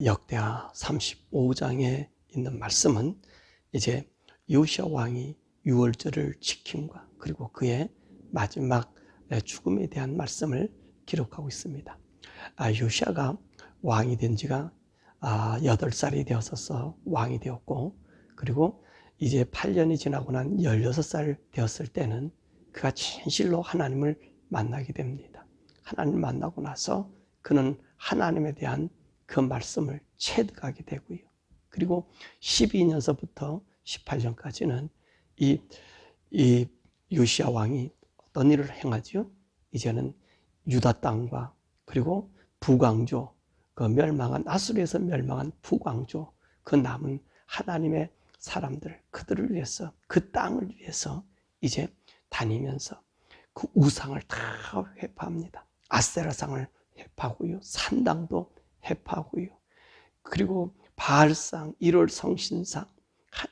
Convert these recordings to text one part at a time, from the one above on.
역대하 35장에 있는 말씀은 이제 요시야 왕이 유월절을 지킴과 그리고 그의 마지막 죽음에 대한 말씀을 기록하고 있습니다. 요시야가 왕이 된 지가 8살이 되었어서 왕이 되었고, 그리고 이제 8년이 지나고 난 16살 되었을 때는 그가 진실로 하나님을 만나게 됩니다. 하나님을 만나고 나서 그는 하나님에 대한 그 말씀을 체득하게 되고요. 그리고 12년서부터 18년까지는 이 요시야 왕이 어떤 일을 행하죠? 이제는 유다 땅과 그리고 북왕조, 그 멸망한 아수르에서 멸망한 북왕조, 그 남은 하나님의 사람들, 그들을 위해서, 그 땅을 위해서 이제 다니면서 그 우상을 다 회파합니다. 아세라상을 회파하고요, 산당도 회파하고요, 그리고 바알상, 1월 성신상,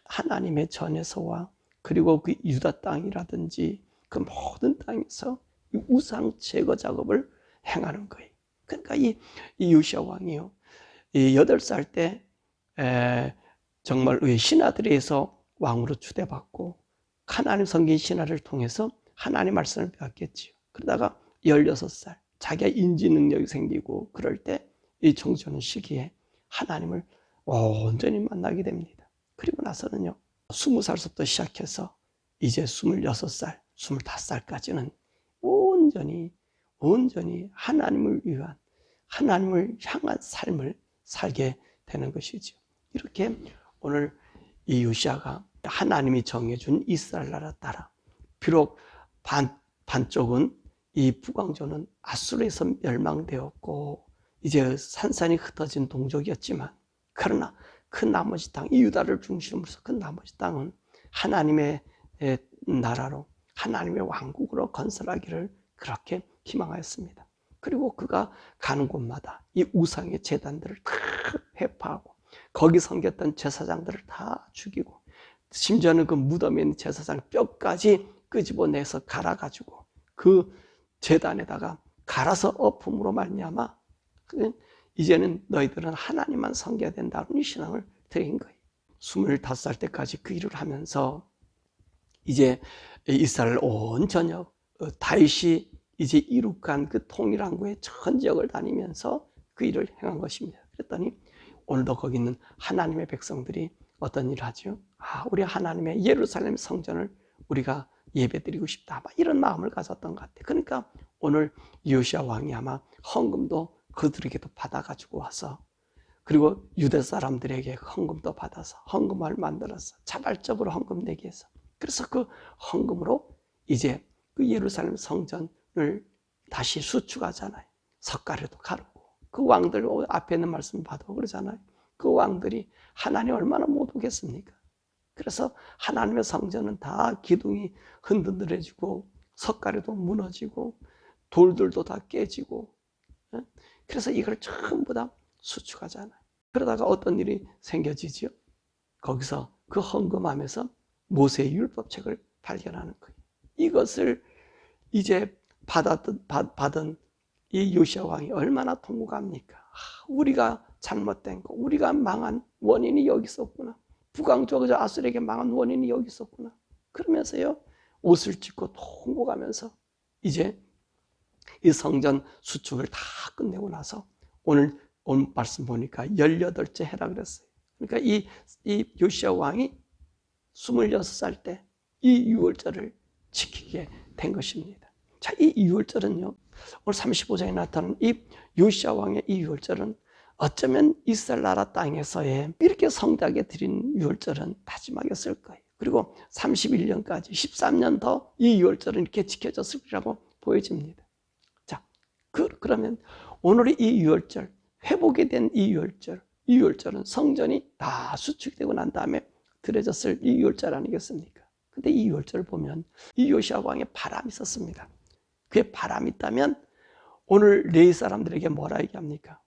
하나님의 전에서와 그리고 그 유다 땅이라든지 그 모든 땅에서 이 우상 제거 작업을 행하는 거예요. 그러니까 이 요시야 왕이요, 8살 때 정말 신하들에서 왕으로 추대받고 하나님 섬긴 신하를 통해서 하나님 말씀을 배웠겠지요. 그러다가 16살 자기가 인지 능력이 생기고 그럴 때 이 청소년 시기에 하나님을 온전히 만나게 됩니다. 그리고 나서는요, 20살부터 시작해서 이제 26살, 25살까지는 온전히 하나님을 위한, 하나님을 향한 삶을 살게 되는 것이죠. 이렇게 오늘 이 요시야가 하나님이 정해준 이스라엘 나라 따라, 비록 반쪽은 이 북왕조는 아수르에서 멸망되었고 이제 산산이 흩어진 동족이었지만, 그러나 그 나머지 땅, 이 유다를 중심으로 해서 그 나머지 땅은 하나님의 나라로, 하나님의 왕국으로 건설하기를 그렇게 희망하였습니다. 그리고 그가 가는 곳마다 이 우상의 제단들을 다 회파하고 거기 섬겼던 제사장들을 다 죽이고, 심지어는 그 무덤에 있는 제사장 뼈까지 끄집어내서 갈아가지고 그 제단에다가 갈아서 엎음으로 말미암아 이제는 너희들은 하나님만 섬겨야 된다는 신앙을 드린 거예요. 25살 때까지 그 일을 하면서 이제 이스라엘 온 전역, 다윗이 이제 이룩한 그 통일왕국의 전 지역을 다니면서 그 일을 행한 것입니다. 그랬더니 오늘도 거기 있는 하나님의 백성들이 어떤 일을 하죠? 우리 하나님의 예루살렘 성전을 우리가 예배드리고 싶다, 이런 마음을 가졌던 것 같아요. 그러니까 오늘 요시야 왕이 아마 헌금도 그들에게도 받아가지고 와서, 그리고 유대 사람들에게 헌금도 받아서 헌금을 만들어서 자발적으로 헌금 내게 해서, 그래서 그 헌금으로 이제 그 예루살렘 성전을 다시 수축하잖아요. 석가래도 가르고, 그 왕들 앞에 있는 말씀 봐도 그러잖아요. 그 왕들이 하나님 얼마나 못 오겠습니까? 그래서 하나님의 성전은 다 기둥이 흔들어지고 석가래도 무너지고 돌들도 다 깨지고, 그래서 이걸 전부 다 수축하잖아요. 그러다가 어떤 일이 생겨지죠? 거기서 그 헌금함에서 모세의 율법책을 발견하는 거예요. 이것을 이제 받은 이 요시야 왕이 얼마나 통곡합니까? 우리가 잘못된 거, 우리가 망한 원인이 여기 있었구나. 북왕조 아수르에게 망한 원인이 여기 있었구나. 그러면서요, 옷을 찢고 통곡하면서 이제 이 성전 수축을 다 끝내고 나서 오늘 말씀 보니까 18째 해라 그랬어요. 그러니까 이 요시야 왕이 26살 때 이 유월절을 지키게 된 것입니다. 자, 이 유월절은요, 오늘 35장에 나타나는 이 요시야 왕의 이 유월절은 어쩌면 이스라엘 나라 땅에서의 이렇게 성대하게 드린 유월절은 마지막이었을 거예요. 그리고 31년까지 13년 더 이 유월절은 이렇게 지켜졌을 거라고 보여집니다. 자, 그러면 오늘의 이 유월절, 회복이 된 이 유월절은 성전이 다 수축되고 난 다음에 드려졌을 이 유월절 아니겠습니까? 근데 이 유월절을 보면 이 요시야 왕의 바람이 있었습니다. 그의 바람이 있다면 오늘 레위 사람들에게 뭐라 얘기합니까?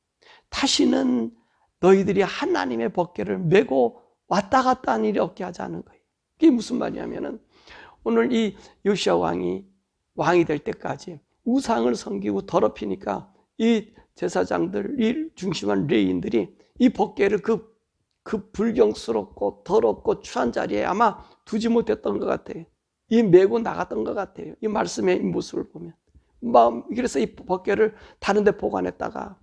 다시는 너희들이 하나님의 법궤를 메고 왔다 갔다 하는 일이 없게 하자는 거예요. 그게 무슨 말이냐면은 오늘 이 요시야 왕이 될 때까지 우상을 섬기고 더럽히니까 이 제사장들, 이 중심한 레위인들이 이 법궤를 그 불경스럽고 더럽고 추한 자리에 아마 두지 못했던 것 같아요. 이 메고 나갔던 것 같아요. 이 말씀의 모습을 보면. 그래서 이 법궤를 다른 데 보관했다가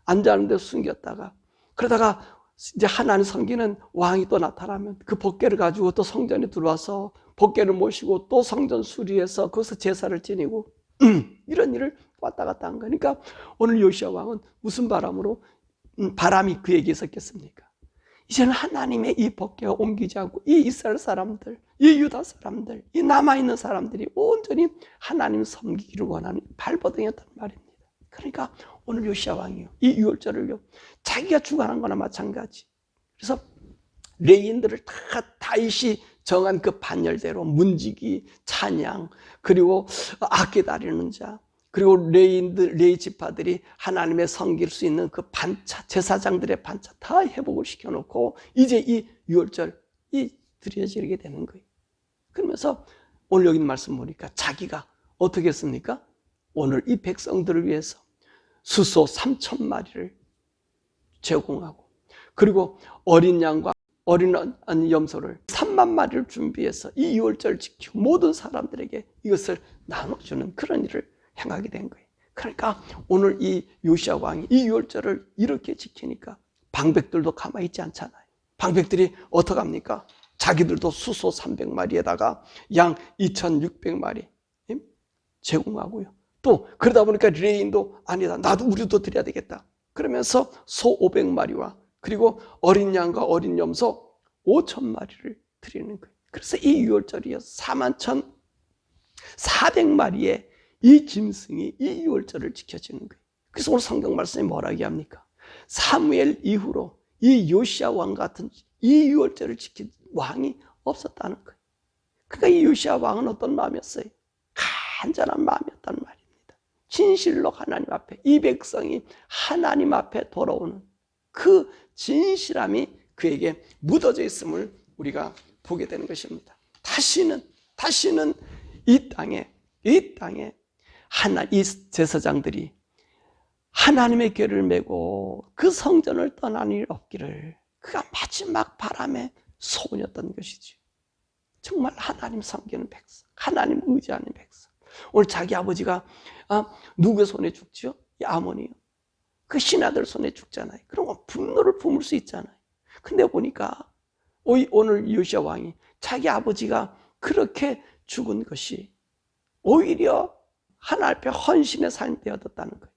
앉아있는 데 숨겼다가, 그러다가 이제 하나님 섬기는 왕이 또 나타나면 그 법궤를 가지고 또 성전에 들어와서 법궤를 모시고 또 성전 수리해서 거기서 제사를 지니고 이런 일을 왔다 갔다 한 거니까 오늘 요시야 왕은 무슨 바람이 그에게 있었겠습니까? 이제는 하나님의 이 법궤가 옮기지 않고 이 이스라엘 사람들, 이 유다 사람들, 이 남아있는 사람들이 온전히 하나님 섬기기를 원하는 발버둥이었단 말입니다. 그러니까 오늘 요시야 왕이요, 이 유월절을요, 자기가 주관한 거나 마찬가지. 그래서 레위인들을 다 다윗이 정한 그 반열대로 문지기, 찬양, 그리고 악기 다리는 자, 그리고 레위 지파들이 하나님의 섬길 수 있는 그 반차, 제사장들의 반차 다 회복을 시켜놓고 이제 이 유월절이 드려지게 되는 거예요. 그러면서 오늘 여기 말씀 보니까 자기가 어떻게 했습니까? 오늘 이 백성들을 위해서 수소 3,000마리를 제공하고, 그리고 어린 양과 어린 염소를 3만 마리를 준비해서 이 유월절을 지키고 모든 사람들에게 이것을 나눠주는 그런 일을 행하게 된 거예요. 그러니까 오늘 이 요시야 왕이 이 유월절을 이렇게 지키니까 방백들도 가만히 있지 않잖아요. 방백들이 어떻게 합니까? 자기들도 수소 300마리에다가 양 2,600마리 제공하고요. 또 그러다 보니까 레위인도 아니다, 우리도 드려야 되겠다. 그러면서 소 500마리와 그리고 어린 양과 어린 염소 5,000마리를 드리는 거예요. 그래서 이 유월절이요, 41,400마리의 이 짐승이 이 유월절을 지켜지는 거예요. 그래서 오늘 성경 말씀이 뭐라고 얘기합니까? 사무엘 이후로 이 요시야 왕 같은 이 유월절을 지킨 왕이 없었다는 거예요. 그러니까 이 요시야 왕은 어떤 마음이었어요? 간절한 마음이었단 말입니다. 진실로 하나님 앞에, 이 백성이 하나님 앞에 돌아오는 그 진실함이 그에게 묻어져 있음을 우리가 보게 되는 것입니다. 다시는 이 땅에 이 제사장들이 하나님의 궤를 메고 그 성전을 떠나는 일 없기를, 그가 마지막 바람의 소원이었던 것이지. 정말 하나님 섬기는 백성, 하나님 의지하는 백성. 오늘 자기 아버지가 누구의 손에 죽죠? 이 아몬이요. 그 신하들 손에 죽잖아요. 그러면 분노를 품을 수 있잖아요. 근데 보니까 오늘 요시야 왕이 자기 아버지가 그렇게 죽은 것이 오히려 하나님 앞에 헌신의 삶이 되어졌다는 거예요.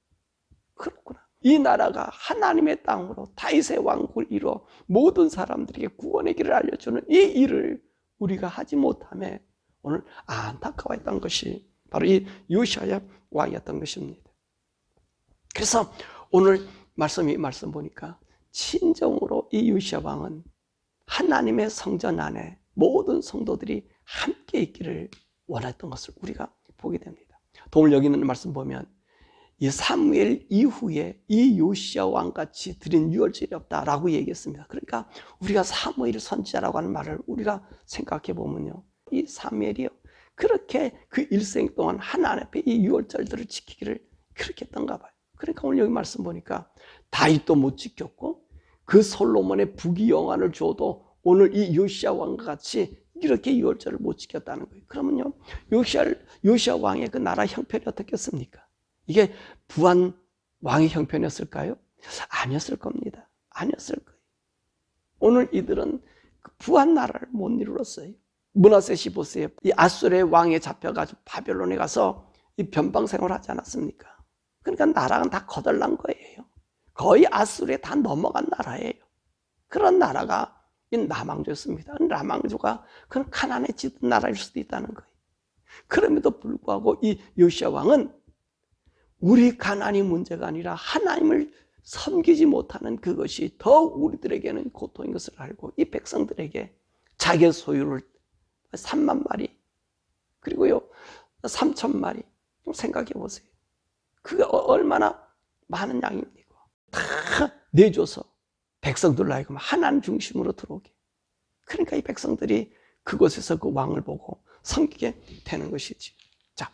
그렇구나. 이 나라가 하나님의 땅으로 다윗의 왕국을 이루어 모든 사람들에게 구원의 길을 알려주는 이 일을 우리가 하지 못함에 오늘 안타까워했던 것이 바로 이 요시야 왕이었던 것입니다. 그래서 오늘 말씀 보니까 진정으로 이 요시야 왕은 하나님의 성전 안에 모든 성도들이 함께 있기를 원했던 것을 우리가 보게 됩니다. 오늘 여기 있는 말씀 보면 이 사무엘 이후에 이 요시야 왕같이 드린 유월절이 없다라고 얘기했습니다. 그러니까 우리가 사무엘 선지자라고 하는 말을 우리가 생각해 보면요, 이 사무엘이요, 그렇게 그 일생 동안 하나님 앞에 이 유월절들을 지키기를 그렇게 했던가 봐요. 그러니까 오늘 여기 말씀 보니까 다윗도 못 지켰고 그 솔로몬의 부귀영화를 줘도 오늘 이 요시야 왕과 같이 이렇게 유월절을 못 지켰다는 거예요. 그러면요, 요시야 왕의 그 나라 형편이 어떻겠습니까? 이게 부한 왕의 형편이었을까요? 아니었을 겁니다. 아니었을 거예요. 오늘 이들은 그 부한 나라를 못 이루었어요. 므낫세 보세요. 이 아수르의 왕에 잡혀가지고 바벨론에 가서 이 변방 생활을 하지 않았습니까? 그러니까 나라는 다 거덜난 거예요. 거의 아수르에 다 넘어간 나라예요. 그런 나라가 이 남왕조였습니다. 남왕조가 그런 가난에 짙은 나라일 수도 있다는 거예요. 그럼에도 불구하고 이 요시야 왕은 우리 가난이 문제가 아니라 하나님을 섬기지 못하는 그것이 더 우리들에게는 고통인 것을 알고 이 백성들에게 자기의 소유를 3만 마리 그리고요 3,000마리 좀 생각해 보세요. 그게 얼마나 많은 양입니까? 다 내줘서 백성들로 하여금 하나님 중심으로 들어오게. 그러니까 이 백성들이 그곳에서 그 왕을 보고 섬기게 되는 것이지. 자,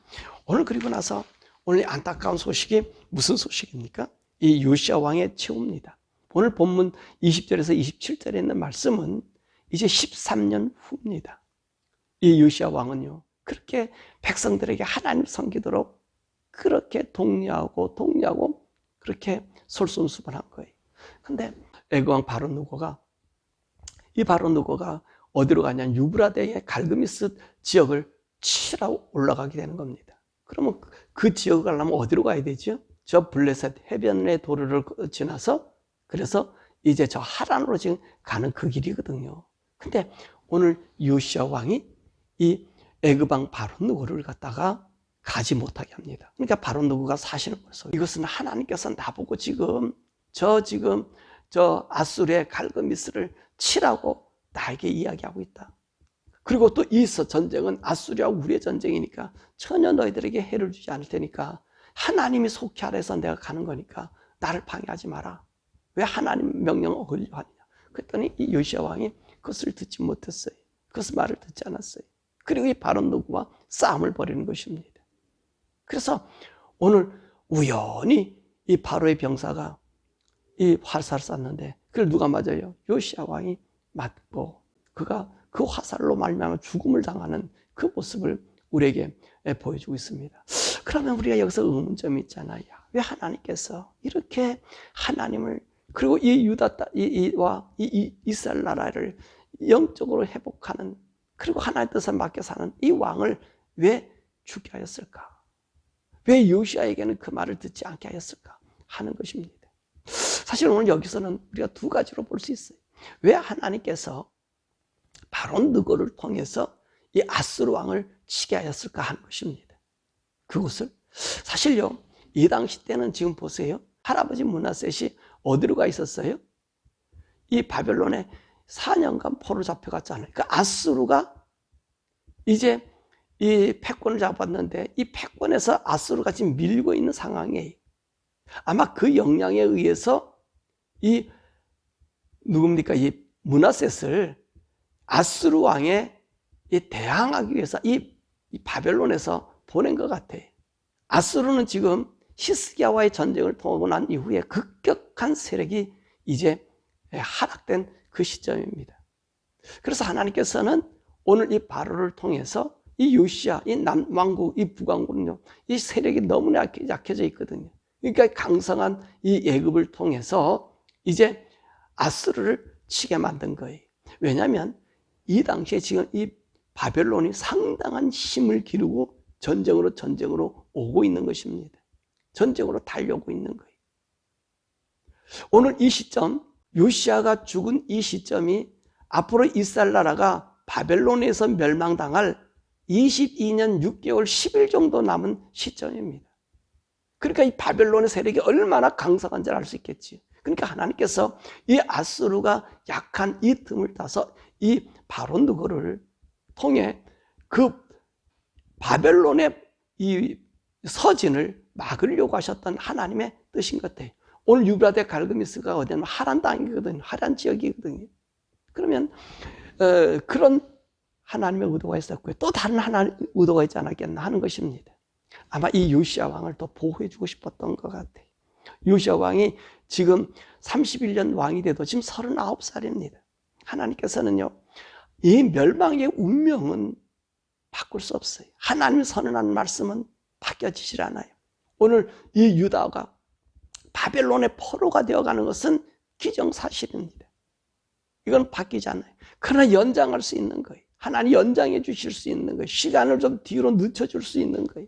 오늘 그리고 나서 오늘 안타까운 소식이 무슨 소식입니까? 이 요시야 왕의 최후입니다. 오늘 본문 20절에서 27절에 있는 말씀은 이제 13년 후입니다. 이 요시야 왕은요, 그렇게 백성들에게 하나님 섬기도록 그렇게 독려하고 그렇게 솔선수범한 거예요. 근데 애굽왕 바로 누고가 어디로 가냐? 유브라데의 갈그미스 지역을 치러 올라가게 되는 겁니다. 그러면 그 지역을 가려면 어디로 가야 되죠? 저 블레셋 해변의 도로를 지나서 그래서 이제 저 하란으로 지금 가는 그 길이거든요. 근데 오늘 요시야 왕이 이 애굽왕 바로 누고를 갖다가 가지 못하게 합니다. 그러니까 바로 누고가 사실은 벌써 이것은 하나님께서 나보고 저 아수르의 갈그미스를 치라고 나에게 이야기하고 있다. 그리고 또 이 전쟁은 아수르와 우리의 전쟁이니까 전혀 너희들에게 해를 주지 않을 테니까 하나님이 속히 아래서 내가 가는 거니까 나를 방해하지 마라. 왜 하나님 명령을 어기려 하느냐. 그랬더니 이 요시야 왕이 그것을 듣지 못했어요. 그것을 말을 듣지 않았어요. 그리고 이 바로 누구와 싸움을 벌이는 것입니다. 그래서 오늘 우연히 이 바로의 병사가 이 화살을 쐈는데 그걸 누가 맞아요? 요시야 왕이 맞고 그가 그 화살로 말미암아 죽음을 당하는 그 모습을 우리에게 보여주고 있습니다. 그러면 우리가 여기서 의문점이 있잖아요. 왜 하나님께서 이렇게 하나님을 그리고 이 유다 와 이스라엘 나라를 영적으로 회복하는 그리고 하나님의 뜻을 맡겨 사는 이 왕을 왜 죽게 하였을까? 왜 요시야에게는 그 말을 듣지 않게 하였을까? 하는 것입니다. 사실 오늘 여기서는 우리가 두 가지로 볼 수 있어요. 왜 하나님께서 바로 느고를 통해서 이 아수르 왕을 치게 하였을까 하는 것입니다. 그것을 사실요 이 당시 때는 지금 보세요. 할아버지 므낫셋이 어디로 가 있었어요? 이 바벨론에 4년간 포로 잡혀갔잖아요. 그러니까 아수르가 이제 이 패권을 잡았는데 이 패권에서 아수르가 지금 밀고 있는 상황이에요. 아마 그 영향에 의해서 이 누굽니까? 이 므낫셋을 아수르 왕에 대항하기 위해서 이 바벨론에서 보낸 것 같아요. 아수르는 지금 히스기야와의 전쟁을 통하고 난 이후에 급격한 세력이 이제 하락된 그 시점입니다. 그래서 하나님께서는 오늘 이 바로를 통해서 이 요시야, 이 남왕국, 이 북왕국은요, 이 세력이 너무나 약해져 있거든요. 그러니까 강성한 이 애굽을 통해서 이제 아수르를 치게 만든 거예요. 왜냐하면 이 당시에 지금 이 바벨론이 상당한 힘을 기르고 전쟁으로 오고 있는 것입니다. 전쟁으로 달려오고 있는 거예요. 오늘 이 시점, 요시야가 죽은 이 시점이 앞으로 이스라엘 나라가 바벨론에서 멸망당할 22년 6개월 10일 정도 남은 시점입니다. 그러니까 이 바벨론의 세력이 얼마나 강성한지를 알 수 있겠지. 그러니까 하나님께서 이 아수르가 약한 이 틈을 타서 이 바로 누구를 통해 그 바벨론의 이 서진을 막으려고 하셨던 하나님의 뜻인 것 같아요. 오늘 유브라데 갈그미스가 어디냐면 하란 땅이거든요. 하란 지역이거든요. 그러면 그런 하나님의 의도가 있었고요. 또 다른 하나님의 의도가 있지 않았겠나 하는 것입니다. 아마 이 요시야 왕을 더 보호해주고 싶었던 것 같아요. 요시야 왕이 지금 31년 왕이 돼도 지금 39살입니다. 하나님께서는요, 이 멸망의 운명은 바꿀 수 없어요. 하나님이 선언한 말씀은 바뀌어지질 않아요. 오늘 이 유다가 바벨론의 포로가 되어가는 것은 기정사실입니다. 이건 바뀌지 않아요. 그러나 연장할 수 있는 거예요. 하나님 연장해 주실 수 있는 거예요. 시간을 좀 뒤로 늦춰줄 수 있는 거예요.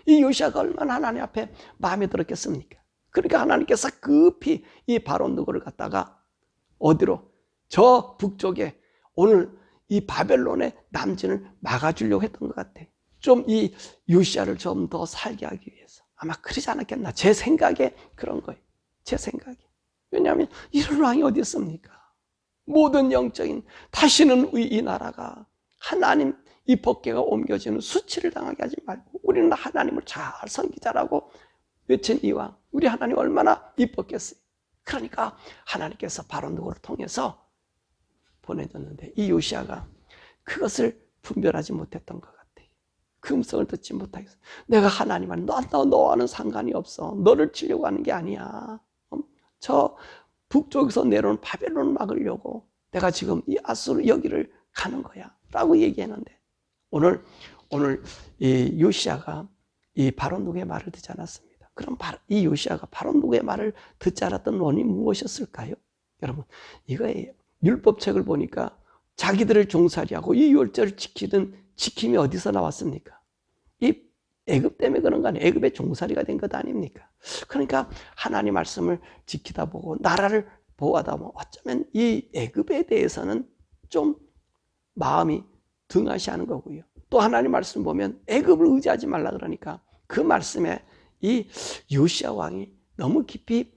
이 요시야가 얼마나 하나님 앞에 마음에 들었겠습니까? 그러니까 하나님께서 급히 이 바로 누구를 갖다가 어디로? 저 북쪽에 오늘 이 바벨론의 남진을 막아주려고 했던 것 같아요. 좀 이 요시야를 좀 더 살게 하기 위해서. 아마 그러지 않았겠나. 제 생각에 그런 거예요. 제 생각에. 왜냐하면 이런 왕이 어디 있습니까? 모든 영적인 다시는 이 나라가 하나님 이 법궤가 옮겨지는 수치를 당하게 하지 말고 우리는 하나님을 잘 섬기자라고 외친 이 왕. 우리 하나님 얼마나 이뻤겠어요. 그러니까 하나님께서 바로 누구를 통해서 보내줬는데 이 요시야가 그것을 분별하지 못했던 것 같아요. 그 음성을 듣지 못하겠어. 내가 하나님한테 너와는 상관이 없어. 너를 치려고 하는 게 아니야. 저 북쪽에서 내려오는 바벨론을 막으려고 내가 지금 이 아수르 여기를 가는 거야 라고 얘기했는데, 오늘 이 요시야가 이 바로 누구의 말을 듣지 않았습니다. 그럼 이 요시야가 바로 누구의 말을 듣지 않았던 원인이 무엇이었을까요? 여러분, 이거예요. 율법책을 보니까 자기들을 종살이하고 이 율절을 지키는 지킴이 어디서 나왔습니까? 이 애굽 때문에 그런 거 아니에요. 애굽의 종살이가 된 것 아닙니까? 그러니까 하나님 말씀을 지키다 보고 나라를 보호하다 보면 어쩌면 이 애굽에 대해서는 좀 마음이 등하시하는 거고요. 또 하나님 말씀 보면 애굽을 의지하지 말라 그러니까 그 말씀에 이 요시야 왕이 너무 깊이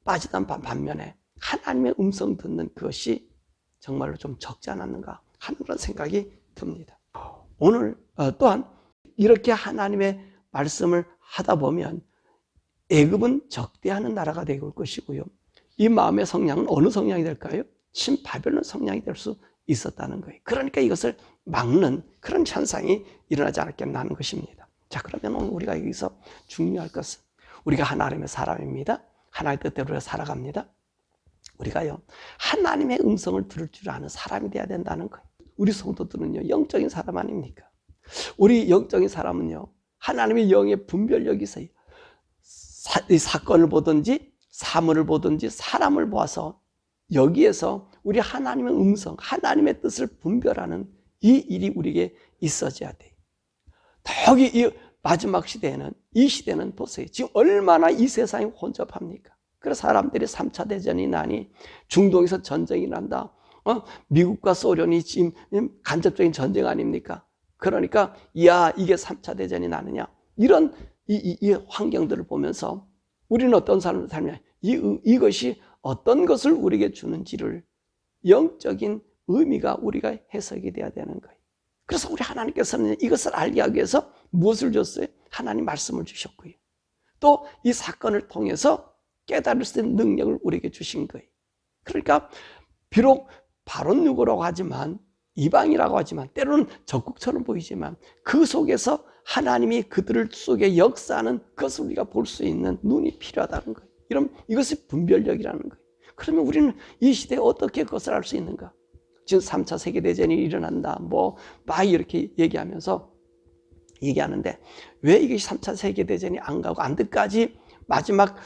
빠지던 반면에 하나님의 음성 듣는 그것이 정말로 좀 적지 않았는가 하는 그런 생각이 듭니다. 오늘 또한 이렇게 하나님의 말씀을 하다 보면 애굽은 적대하는 나라가 될 것이고요. 이 마음의 성향은 어느 성향이 될까요? 신바벨론 성향이 될 수 있었다는 거예요. 그러니까 이것을 막는 그런 현상이 일어나지 않았겠나 하는 것입니다. 자, 그러면 오늘 우리가 여기서 중요할 것은 우리가 하나님의 사람입니다. 하나님의 뜻대로 살아갑니다. 우리가요, 하나님의 음성을 들을 줄 아는 사람이 돼야 된다는 거예요. 우리 성도들은요, 영적인 사람 아닙니까? 우리 영적인 사람은요, 하나님의 영의 분별력이 있어요. 이 사건을 보든지 사물을 보든지 사람을 보아서 여기에서 우리 하나님의 음성, 하나님의 뜻을 분별하는 이 일이 우리에게 있어져야 돼요. 더욱이 이 마지막 시대에는, 이 시대는 보세요. 지금 얼마나 이 세상이 혼잡합니까? 그래서 사람들이 3차 대전이 나니 중동에서 전쟁이 난다. 미국과 소련이 지금 간접적인 전쟁 아닙니까? 그러니까 야, 이게 3차 대전이 나느냐? 이런 이 환경들을 보면서 우리는 어떤 삶을 살냐? 이것이 어떤 것을 우리에게 주는지를 영적인 의미가 우리가 해석이 돼야 되는 거예요. 그래서 우리 하나님께서는 이것을 알게 하기 위해서 무엇을 줬어요? 하나님 말씀을 주셨고요. 또 이 사건을 통해서 깨달을 수 있는 능력을 우리에게 주신 거예요. 그러니까 비록 바론 누구라고 하지만, 이방이라고 하지만, 때로는 적국처럼 보이지만 그 속에서 하나님이 그들 속에 역사하는 그것을 우리가 볼 수 있는 눈이 필요하다는 거예요. 이것이 분별력이라는 거예요. 그러면 우리는 이 시대에 어떻게 그것을 알 수 있는가? 지금 3차 세계대전이 일어난다, 막 이렇게 얘기하는데 왜 이게 3차 세계대전이 안 가고 안 끝까지 마지막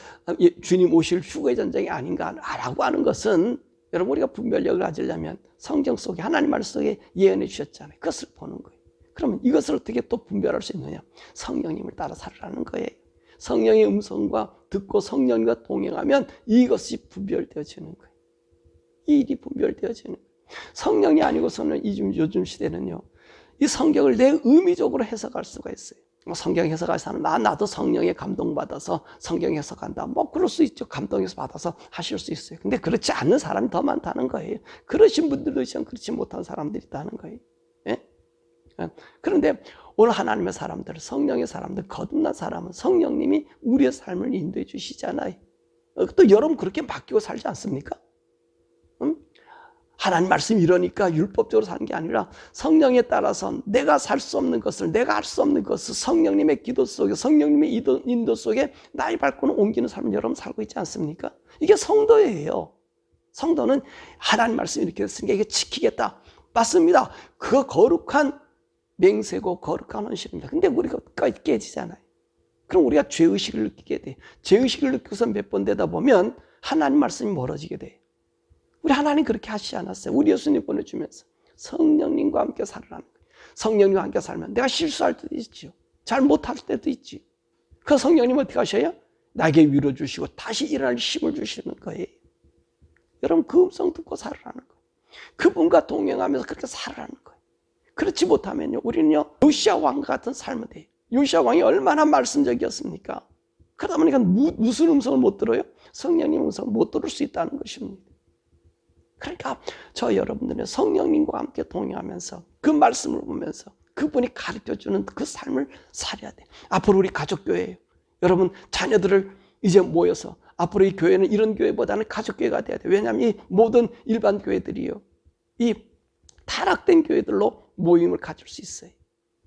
주님 오실 휴거의 전쟁이 아닌가라고 하는 것은, 여러분, 우리가 분별력을 가지려면 성경 속에 하나님 말씀 속에 예언해 주셨잖아요. 그것을 보는 거예요. 그러면 이것을 어떻게 또 분별할 수 있느냐? 성령님을 따라 살으라는 거예요. 성령의 음성과 듣고 성령과 동행하면 이것이 분별되어지는 거예요. 이 일이 분별되어지는 거예요. 성령이 아니고서는 요즘 시대는요, 이 성경을 내 의미적으로 해석할 수가 있어요. 성경 해석할 사람, 나도 성령에 감동받아서 성경 해석한다. 그럴 수 있죠. 감동해서 받아서 하실 수 있어요. 근데 그렇지 않는 사람이 더 많다는 거예요. 그러신 분들도 있지만 그렇지 못한 사람들이 있다는 거예요. 예? 그런데 오늘 하나님의 사람들, 성령의 사람들, 거듭난 사람은 성령님이 우리의 삶을 인도해 주시잖아요. 또 여러분 그렇게 맡기고 살지 않습니까? 하나님 말씀이 이러니까 율법적으로 사는 게 아니라 성령에 따라서 내가 살 수 없는 것을, 내가 할 수 없는 것을 성령님의 기도 속에, 성령님의 인도 속에 나의 발걸음을 옮기는 삶을 여러분 살고 있지 않습니까? 이게 성도예요. 성도는 하나님 말씀이 이렇게 됐으니까 이게 지키겠다. 맞습니다. 그거 거룩한 맹세고 거룩한 헌신입니다. 근데 우리가 깨지잖아요. 그럼 우리가 죄의식을 느끼게 돼요. 죄의식을 느껴서 몇 번 되다 보면 하나님 말씀이 멀어지게 돼요. 우리 하나님 그렇게 하시지 않았어요. 우리 예수님 보내주면서 성령님과 함께 살으라는 거예요. 성령님과 함께 살면 내가 실수할 때도 있죠. 잘 못할 때도 있지. 그 성령님 어떻게 하셔요? 나에게 위로 주시고 다시 일어날 힘을 주시는 거예요. 여러분 그 음성 듣고 살으라는 거예요. 그분과 동행하면서 그렇게 살으라는 거예요. 그렇지 못하면요, 우리는요, 요시야 왕 같은 삶을 해요. 요시야 왕이 얼마나 말씀적이었습니까? 그러다 보니까 무슨 음성을 못 들어요? 성령님 음성을 못 들을 수 있다는 것입니다. 그러니까 저 여러분들은 성령님과 함께 동행하면서 그 말씀을 보면서 그분이 가르쳐주는 그 삶을 살아야 돼요. 앞으로 우리 가족교회예요. 여러분 자녀들을 이제 모여서 앞으로 이 교회는 이런 교회보다는 가족교회가 돼야 돼요. 왜냐하면 이 모든 일반 교회들이요, 이 타락된 교회들로 모임을 가질 수 있어요.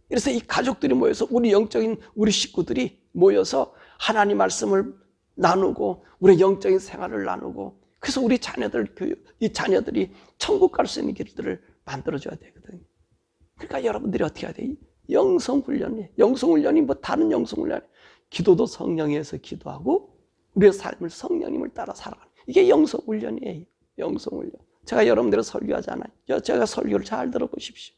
그래서 이 가족들이 모여서 우리 영적인 우리 식구들이 모여서 하나님 말씀을 나누고 우리 영적인 생활을 나누고 그래서 우리 자녀들 교육, 이 자녀들이 천국 갈 수 있는 길들을 만들어줘야 되거든요. 그러니까 여러분들이 어떻게 해야 돼? 영성훈련이에요. 영성훈련이 뭐 다른 영성훈련이, 기도도 성령에서 기도하고 우리의 삶을 성령님을 따라 살아가는, 이게 영성훈련이에요. 영성훈련. 제가 여러분들을 설교하잖아요. 제가 설교를 잘 들어보십시오.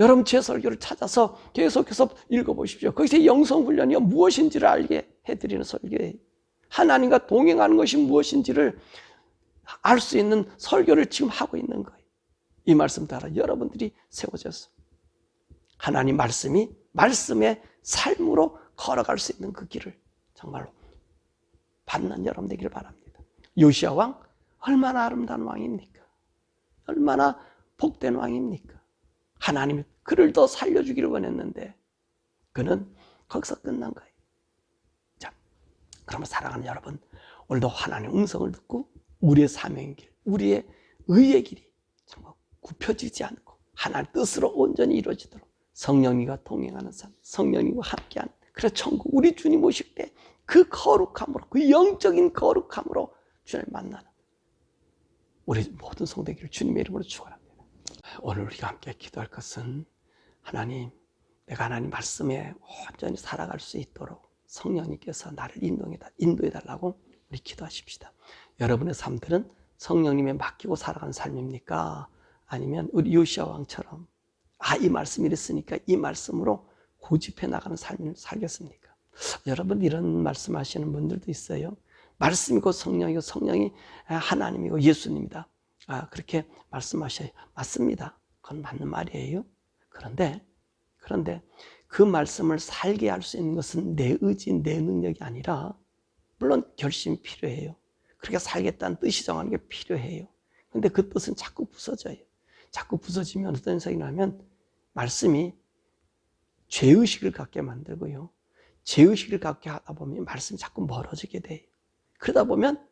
여러분 제 설교를 찾아서 계속해서 읽어보십시오. 거기서 영성훈련이 무엇인지를 알게 해드리는 설교예요. 하나님과 동행하는 것이 무엇인지를 알 수 있는 설교를 지금 하고 있는 거예요. 이 말씀 따라 여러분들이 세워져서 하나님 말씀의 삶으로 걸어갈 수 있는 그 길을 정말로 받는 여러분 되기를 바랍니다. 요시야 왕, 얼마나 아름다운 왕입니까? 얼마나 복된 왕입니까? 하나님이 그를 더 살려주기를 원했는데 그는 거기서 끝난 거예요. 자, 그러면 사랑하는 여러분, 오늘도 하나님의 음성을 듣고 우리의 사명의 길, 우리의 의의 길이 정말 굽혀지지 않고 하나님의 뜻으로 온전히 이루어지도록 성령님과 동행하는 삶, 성령님과 함께하는, 그래서 천국 우리 주님 오실 때 그 거룩함으로, 그 영적인 거룩함으로 주님을 만나는 우리 모든 성도들을 주님의 이름으로 축원합니다. 오늘 우리가 함께 기도할 것은, 하나님, 내가 하나님 말씀에 온전히 살아갈 수 있도록 성령님께서 나를 인도해달라고 우리 기도하십시다. 여러분의 삶들은 성령님에 맡기고 살아가는 삶입니까? 아니면 우리 요시야 왕처럼 이 말씀이 이랬으니까 이 말씀으로 고집해 나가는 삶을 살겠습니까? 여러분, 이런 말씀하시는 분들도 있어요. 말씀이고 성령이고 성령이 하나님이고 예수님이다. 그렇게 말씀하셔요. 맞습니다. 그건 맞는 말이에요. 그런데 그 말씀을 살게 할 수 있는 것은 내 의지, 내 능력이 아니라, 물론 결심이 필요해요. 그렇게 살겠다는 뜻이 정하는 게 필요해요. 그런데 그 뜻은 자꾸 부서져요. 자꾸 부서지면 어떤 생각이 나면 말씀이 죄의식을 갖게 만들고요. 죄의식을 갖게 하다 보면 말씀이 자꾸 멀어지게 돼요. 그러다 보면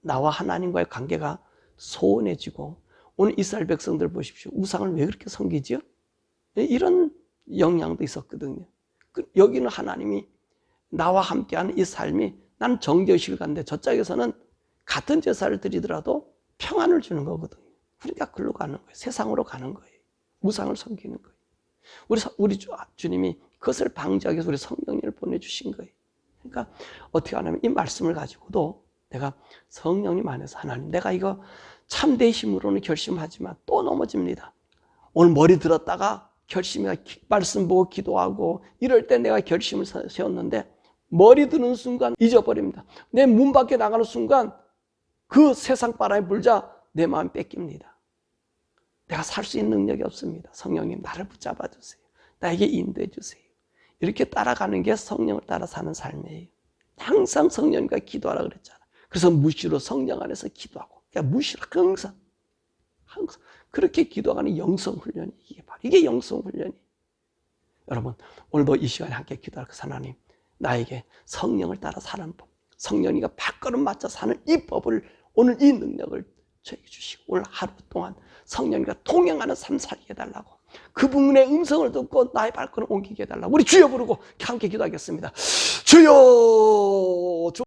나와 하나님과의 관계가 소원해지고, 오늘 이스라엘 백성들 보십시오. 우상을 왜 그렇게 섬기지요? 이런 영향도 있었거든요. 여기는 하나님이 나와 함께하는 이 삶이, 나는 정죄의식을 갖는데 저쪽에서는 같은 제사를 드리더라도 평안을 주는 거거든요. 그러니까 글로 가는 거예요. 세상으로 가는 거예요. 우상을 섬기는 거예요. 우리 주님이 그것을 방지하기 위해서 우리 성령님을 보내주신 거예요. 그러니까 어떻게 하냐면 이 말씀을 가지고도 내가 성령님 안에서, 하나님, 내가 이거 참된 힘으로는 결심하지만 또 넘어집니다. 오늘 머리 들었다가 말씀 보고 기도하고 이럴 때 내가 결심을 세웠는데 머리 드는 순간 잊어버립니다. 내 문 밖에 나가는 순간 그 세상 바람이 불자 내 마음이 뺏깁니다. 내가 살 수 있는 능력이 없습니다. 성령님, 나를 붙잡아 주세요. 나에게 인도해 주세요. 이렇게 따라가는 게 성령을 따라 사는 삶이에요. 항상 성령님과 기도하라 그랬잖아. 그래서 무시로 성령 안에서 기도하고, 그러니까 무시로 항상 그렇게 기도하는 영성훈련이, 이게 영성훈련이. 여러분, 오늘도 이 시간에 함께 기도할 것, 하나님, 나에게 성령을 따라 사는 법, 성령이가 발걸음 맞춰 사는 이 법을, 오늘 이 능력을 저에게 주시고, 오늘 하루 동안 성령과 동행하는 삶 살게 해달라고, 그분의 음성을 듣고 나의 발걸음 옮기게 해달라고 우리 주여 부르고 함께 기도하겠습니다. 주여.